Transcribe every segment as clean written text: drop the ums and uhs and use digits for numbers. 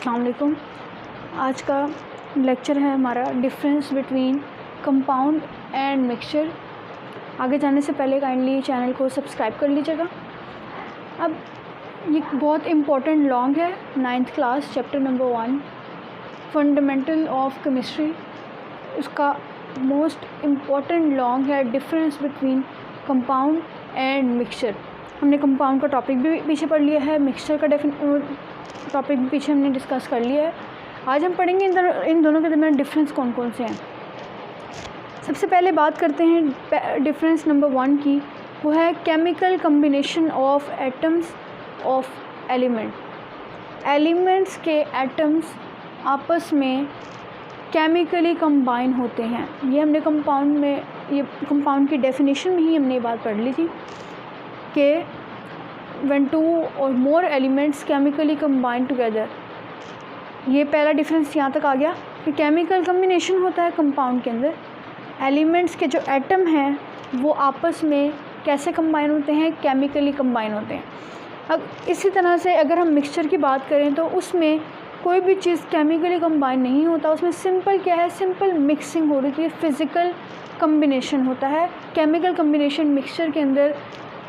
अस्सलाम वालेकुम। आज का लेक्चर है हमारा difference between compound and mixture. आगे जाने से पहले काइंडली चैनल को सब्सक्राइब कर लीजिएगा। अब ये बहुत इम्पोर्टेंट लॉन्ग है, 9th class chapter number 1 fundamental of chemistry. उसका मोस्ट इम्पॉर्टेंट लॉन्ग है difference between compound and mixture. हमने कंपाउंड का टॉपिक भी पीछे पढ़ लिया है, मिक्सचर का टॉपिक भी पीछे हमने डिस्कस कर लिया है। आज हम पढ़ेंगे इन दोनों के दरमियान डिफरेंस कौन कौन से हैं। सबसे पहले बात करते हैं डिफरेंस नंबर 1 की, वो है chemical combination of atoms of element. Elements के एटम्स आपस में केमिकली कंबाइन होते हैं। ये हमने कंपाउंड की डेफिनेशन में ही हमने ये बात पढ़ ली थी कि when two or more elements chemically combine together। ये पहला डिफरेंस यहाँ तक आ गया कि केमिकल कम्बिनेशन होता है कंपाउंड के अंदर। एलिमेंट्स के जो एटम हैं वो आपस में कैसे कंबाइन होते हैं, केमिकली कंबाइन होते हैं। अब इसी तरह से अगर हम मिक्सचर की बात करें तो उसमें कोई भी चीज़ केमिकली कंबाइन नहीं होता, उसमें सिंपल क्या है, सिंपल मिक्सिंग हो रही थी, फिज़िकल कम्बिनेशन होता है। केमिकल कम्बिनेशन मिक्सचर के अंदर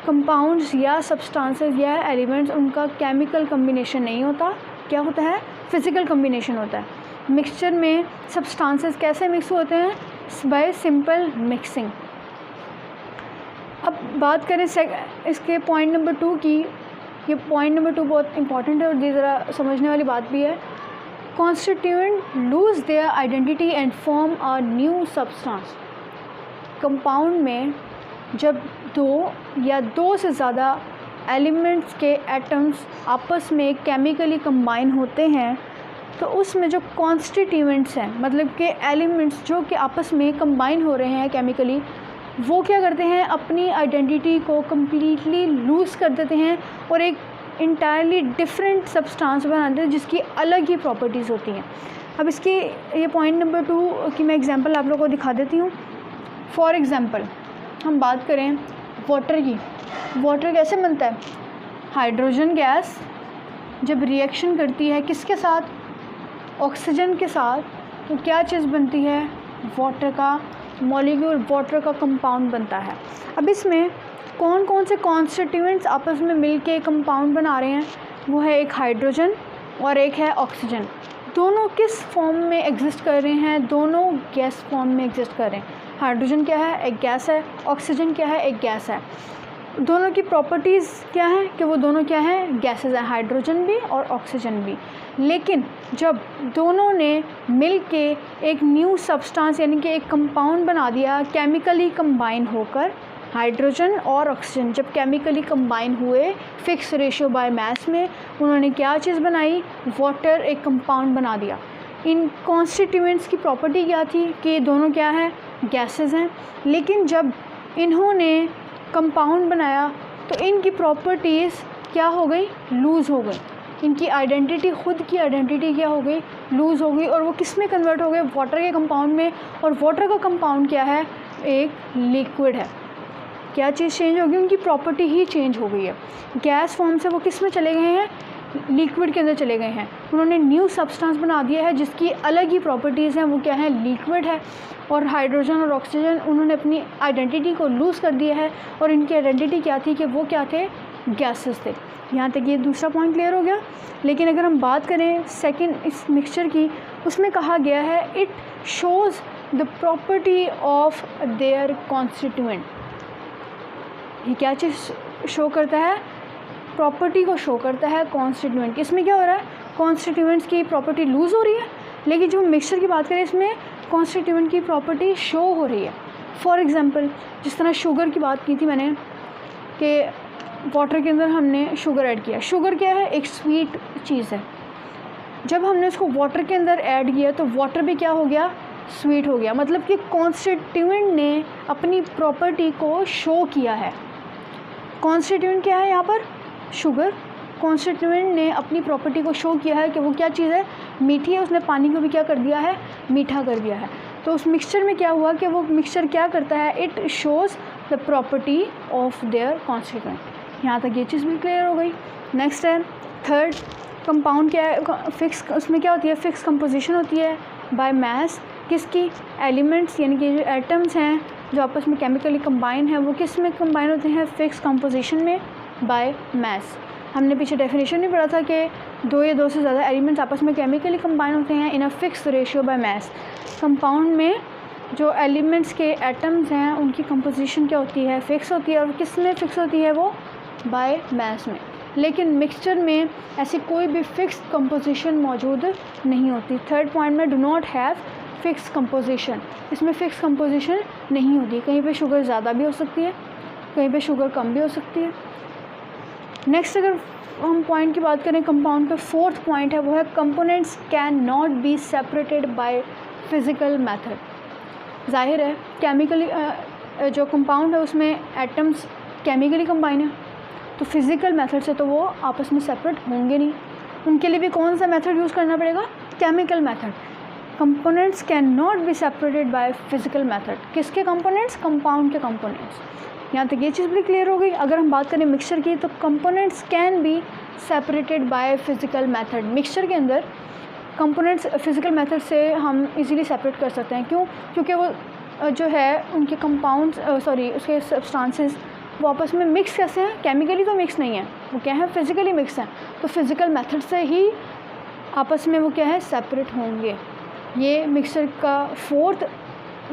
कंपाउंड्स या सब्सटेंसेस या एलिमेंट्स, उनका केमिकल कम्बिनेशन नहीं होता। क्या होता है, फिज़िकल कम्बिनेशन होता है। मिक्सचर में सब्सटेंसेस कैसे मिक्स होते हैं, बाय सिंपल मिक्सिंग। अब बात करें इसके पॉइंट नंबर 2 की। ये पॉइंट नंबर 2 बहुत इंपॉर्टेंट है और ये ज़रा समझने वाली बात भी है। Constituent lose their identity and form a new substance. Compound में जब दो या दो से ज़्यादा एलिमेंट्स के एटम्स आपस में केमिकली कंबाइन होते हैं तो उसमें जो कॉन्स्टिट्यूएंट्स हैं, मतलब कि एलिमेंट्स जो कि आपस में कंबाइन हो रहे हैं केमिकली, वो क्या करते हैं, अपनी आइडेंटिटी को कम्प्लीटली लूज़ कर देते हैं और एक इंटायरली डिफरेंट सब्सटेंस बना देते हैं जिसकी अलग ही प्रॉपर्टीज़ होती हैं। अब इसकी ये पॉइंट नंबर 2 की मैं एग्जांपल आप लोगों को दिखा देती हूँ। फॉर एग्ज़ाम्पल हम बात करें वाटर की। वाटर कैसे बनता है, हाइड्रोजन गैस जब रिएक्शन करती है किसके साथ, ऑक्सीजन के साथ, तो क्या चीज़ बनती है, वाटर का मॉलिक्यूल, वाटर का कंपाउंड बनता है। अब इसमें कौन कौन से कॉन्स्टिट्यूएंट्स आपस में मिलके कंपाउंड बना रहे हैं, वो है एक हाइड्रोजन और एक है ऑक्सीजन। दोनों किस फॉर्म में एग्जिस्ट कर रहे हैं, दोनों गैस फॉर्म में एग्जिस्ट कर रहे हैं। हाइड्रोजन क्या है, एक गैस है, ऑक्सीजन क्या है, एक गैस है। दोनों की प्रॉपर्टीज़ क्या हैं कि वो दोनों क्या हैं, गैसेस हैं, हाइड्रोजन भी और ऑक्सीजन भी। लेकिन जब दोनों ने मिल के एक न्यू सब्सटेंस यानी कि एक कंपाउंड बना दिया केमिकली कंबाइन होकर, हाइड्रोजन और ऑक्सीजन जब केमिकली कंबाइन हुए फिक्स रेशियो बाय मास में, उन्होंने क्या चीज़ बनाई, वाटर एक कंपाउंड बना दिया। इन कॉन्स्टिट्यूएंट्स की प्रॉपर्टी क्या थी कि दोनों क्या हैं, गैसेस हैं। लेकिन जब इन्होंने कंपाउंड बनाया तो इनकी प्रॉपर्टीज़ क्या हो गई, लूज़ हो गई। इनकी आइडेंटिटी, खुद की आइडेंटिटी क्या हो गई, लूज़ हो गई और वो किस में कन्वर्ट हो गए, वाटर के कंपाउंड में। और वाटर का कंपाउंड क्या है, एक लिक्विड है। क्या चीज़ चेंज होगी, उनकी प्रॉपर्टी ही चेंज हो गई है। गैस फॉर्म से वो किस में चले गए हैं, लिक्विड के अंदर चले गए हैं। उन्होंने न्यू सब्सटेंस बना दिया है जिसकी अलग ही प्रॉपर्टीज़ हैं, वो क्या है, लिक्विड है। और हाइड्रोजन और ऑक्सीजन उन्होंने अपनी आइडेंटिटी को लूज़ कर दिया है और इनकी आइडेंटिटी क्या थी कि वो क्या थे, गैसेस थे। यहाँ तक ये दूसरा पॉइंट क्लियर हो गया। लेकिन अगर हम बात करें सेकंड इस मिक्सचर की, उसमें कहा गया है it shows the property of their constituent. ये क्या चीज़ शो करता है, प्रॉपर्टी को शो करता है कॉन्स्टिट्यूएंट। इसमें क्या हो रहा है, कॉन्स्टिट्यूएंट्स की प्रॉपर्टी लूज़ हो रही है, लेकिन जो मिक्सचर की बात करें इसमें कॉन्स्टिट्यूएंट की प्रॉपर्टी शो हो रही है। फॉर एग्ज़ाम्पल जिस तरह शुगर की बात की थी मैंने कि वाटर के अंदर हमने शुगर ऐड किया। शुगर क्या है, एक स्वीट चीज़ है। जब हमने उसको वाटर के अंदर ऐड किया तो वाटर भी क्या हो गया, स्वीट हो गया। मतलब कि कॉन्स्टिट्यूएंट ने अपनी प्रॉपर्टी को शो किया है। कॉन्स्टिट्यूएंट क्या है यहाँ पर, शुगर। कॉन्स्टिट्यूएंट ने अपनी प्रॉपर्टी को शो किया है कि वो क्या चीज़ है, मीठी है। उसने पानी को भी क्या कर दिया है, मीठा कर दिया है। तो उस मिक्सचर में क्या हुआ कि वो मिक्सचर क्या करता है, it shows the property of their constituent. यहाँ तक ये चीज़ भी क्लियर हो गई। नेक्स्ट है थर्ड, कंपाउंड क्या है, फिक्स, उसमें क्या होती है, फिक्स कंपोजिशन होती है बाय मास, किसकी, एलिमेंट्स यानी कि जो एटम्स हैं जो आपस में केमिकली कंबाइन है वो किस में कंबाइन होते हैं, फिक्स कंपोजिशन में बाय मास। हमने पीछे डेफिनेशन भी पढ़ा था कि दो या दो से ज़्यादा एलिमेंट्स आपस में केमिकली कंबाइन होते हैं in a fix ratio by mass. Compound में जो एलिमेंट्स के एटम्स हैं उनकी कंपोजिशन क्या होती है, फिक्स होती है, और किस में फिक्स होती है, वो बाय मास में। लेकिन मिक्सचर में ऐसी कोई भी फिक्स कंपोजिशन मौजूद नहीं होती। थर्ड पॉइंट में do not have fix composition, इसमें फ़िक्स कंपोजिशन नहीं होती, कहीं पे शुगर ज़्यादा भी हो सकती है, कहीं पे शुगर कम भी हो सकती है। नेक्स्ट अगर हम पॉइंट की बात करें कंपाउंड का, फोर्थ पॉइंट है वो है components can not be separated by physical method. जाहिर है केमिकली जो कंपाउंड है उसमें एटम्स केमिकली कंबाइन है, तो फिज़िकल मेथड से तो वो आपस में सेपरेट होंगे नहीं, उनके लिए भी कौन सा मेथड यूज़ करना पड़ेगा, chemical method. Components can not be separated by physical method, किसके कंपोनेंट्स, कंपाउंड के कंपोनेंट्स। यहाँ तक ये चीज़ भी क्लियर हो गई। अगर हम बात करें मिक्सचर की, तो components can be separated by physical method. Mixture के अंदर कंपोनेंट्स फिज़िकल मेथड से हम इजीली सेपरेट कर सकते हैं। क्यों, क्योंकि वो जो है उनके कंपाउंड्स उसके सब्सटेंसेस वो आपस में मिक्स कैसे हैं, केमिकली तो मिक्स नहीं है, वो क्या है, फिज़िकली मिक्स हैं, तो फिज़िकल मेथड से ही आपस में वो क्या है, सेपरेट होंगे। ये मिक्सचर का फोर्थ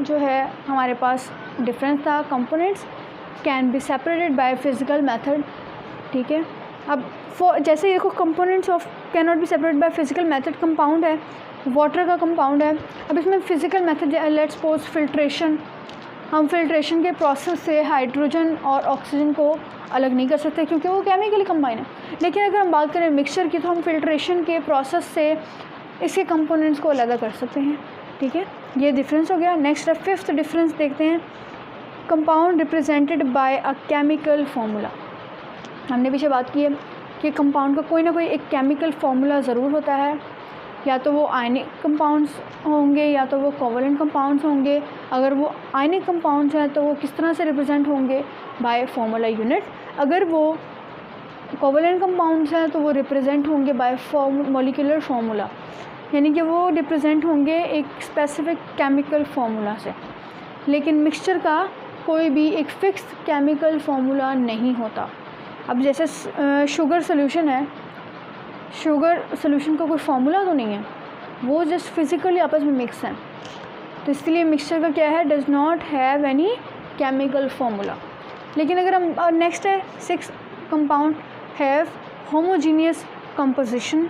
जो है हमारे पास डिफरेंस था, components can be separated by physical method. ठीक है, अब जैसे देखो components of can not be separated by physical method, compound है, वाटर का कंपाउंड है। अब इसमें physical method, let's suppose filtration, हम फिल्ट्रेशन के प्रोसेस से हाइड्रोजन और ऑक्सीजन को अलग नहीं कर सकते क्योंकि वो केमिकली कंबाइन है। लेकिन अगर हम बात करें मिक्सचर की, तो हम फिल्ट्रेशन के प्रोसेस से इसके कंपोनेंट्स को अलग कर सकते हैं। ठीक है, ये डिफरेंस हो गया। नेक्स्ट है फिफ्थ डिफरेंस देखते हैं, compound represented by a chemical formula. हमने पीछे बात की है कि कंपाउंड का कोई ना कोई एक केमिकल फार्मूला ज़रूर होता है, या तो वो आयनिक कंपाउंड्स होंगे या तो वो कोवलेंट कंपाउंड्स होंगे। अगर वो आयनिक कंपाउंड्स हैं तो वो किस तरह से रिप्रेजेंट होंगे, बाय फार्मूला यूनिट। अगर वो कोवलेंट कंपाउंड्स हैं तो वो रिप्रेजेंट होंगे बाय मॉलिक्यूलर फार्मूला, यानी कि वो रिप्रेजेंट होंगे एक स्पेसिफिक केमिकल फार्मूला से। लेकिन मिक्सचर का कोई भी एक फ़िक्स केमिकल फार्मूला नहीं होता। अब जैसे शुगर सोल्यूशन है, शुगर सोल्यूशन का कोई फार्मूला तो नहीं है, वो जस्ट फिज़िकली आपस में मिक्स हैं, तो इसलिए मिक्सचर का क्या है, does not have any chemical formula. लेकिन अगर हम नेक्स्ट है six, compound have homogeneous composition.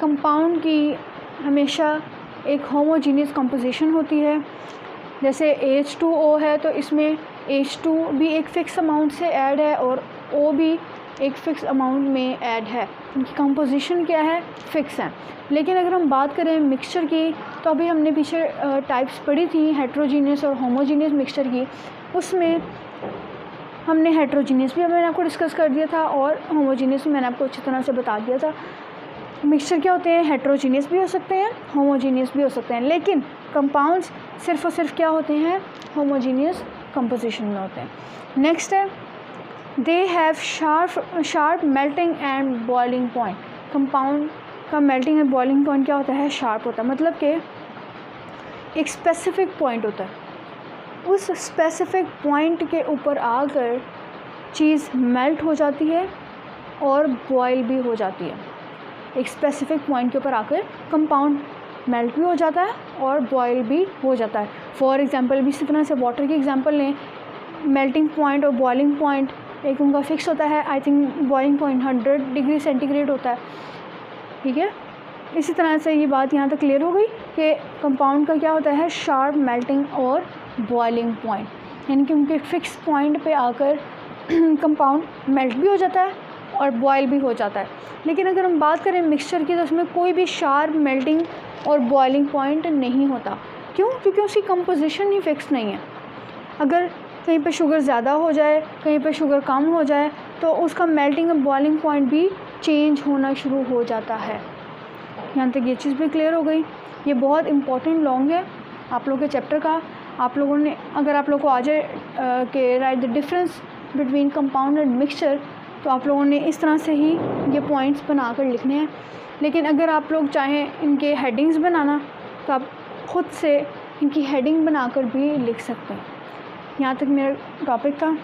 Compound की हमेशा एक होमोजीनियस कंपोजिशन होती है। जैसे H2O है तो इसमें H2 भी एक फ़िक्स अमाउंट से ऐड है और O भी एक फ़िक्स अमाउंट में ऐड है, उनकी कंपोजिशन क्या है, फ़िक्स है। लेकिन अगर हम बात करें मिक्सचर की, तो अभी हमने पीछे टाइप्स पढ़ी थी हेट्रोजीनियस और होमोजीनियस मिक्सचर की, उसमें हमने हेट्रोजीनियस भी मैंने आपको डिस्कस कर दिया था और होमोजीनियस भी मैंने आपको अच्छी तरह से बता दिया था। मिक्सचर क्या होते हैं, हेट्रोजीनियस भी हो सकते हैं, होमोजीनियस भी हो सकते हैं, लेकिन कंपाउंड्स सिर्फ़ और सिर्फ क्या होते हैं, होमोजीनियस कंपोजिशन में होते हैं। नेक्स्ट है they have sharp melting and boiling point. Compound का मेल्टिंग एंड बॉइलिंग पॉइंट क्या होता है, शार्प होता है, मतलब कि एक स्पेसिफिक पॉइंट होता है, उस स्पेसिफिक पॉइंट के ऊपर आकर चीज़ मेल्ट हो जाती है और बॉयल भी हो जाती है। एक स्पेसिफिक पॉइंट के ऊपर आकर कंपाउंड मेल्ट भी हो जाता है और बॉयल भी हो जाता है। फॉर एग्जांपल भी इसी तरह से वाटर की एग्जांपल लें, मेल्टिंग पॉइंट और बॉइलिंग पॉइंट एक उनका फिक्स होता है, I think boiling point 100 degree centigrade होता है। ठीक है, इसी तरह से ये बात यहाँ तक क्लियर हो गई कि कंपाउंड का क्या होता है, शार्प मेल्टिंग और बॉइलिंग पॉइंट, यानी कि उनके फिक्स पॉइंट पे आकर कंपाउंड मेल्ट भी हो जाता है और बॉयल भी हो जाता है। लेकिन अगर हम बात करें मिक्सचर की, तो उसमें कोई भी शार्प मेल्टिंग और बॉइलिंग पॉइंट नहीं होता। क्यों, क्योंकि उसकी कंपोजिशन ही फिक्स नहीं है। अगर कहीं पे शुगर ज़्यादा हो जाए, कहीं पे शुगर कम हो जाए, तो उसका मेल्टिंग और बॉइलिंग पॉइंट भी चेंज होना शुरू हो जाता है। यहाँ तक ये चीज़ भी क्लियर हो गई। ये बहुत इंपॉर्टेंट लॉन्ग है आप लोगों के चैप्टर का। आप लोगों ने, अगर आप लोगों को आ जाए कि right the difference between compound and mixture, तो आप लोगों ने इस तरह से ही ये पॉइंट्स बना कर लिखने हैं। लेकिन अगर आप लोग चाहें इनके हेडिंग्स बनाना तो आप ख़ुद से इनकी हेडिंग बनाकर भी लिख सकते हैं। यहाँ तक मेरा टॉपिक था।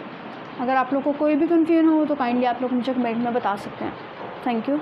अगर आप लोग को कोई भी कन्फ्यूजन हो तो काइंडली आप लोग मुझे कमेंट में बता सकते हैं। Thank you.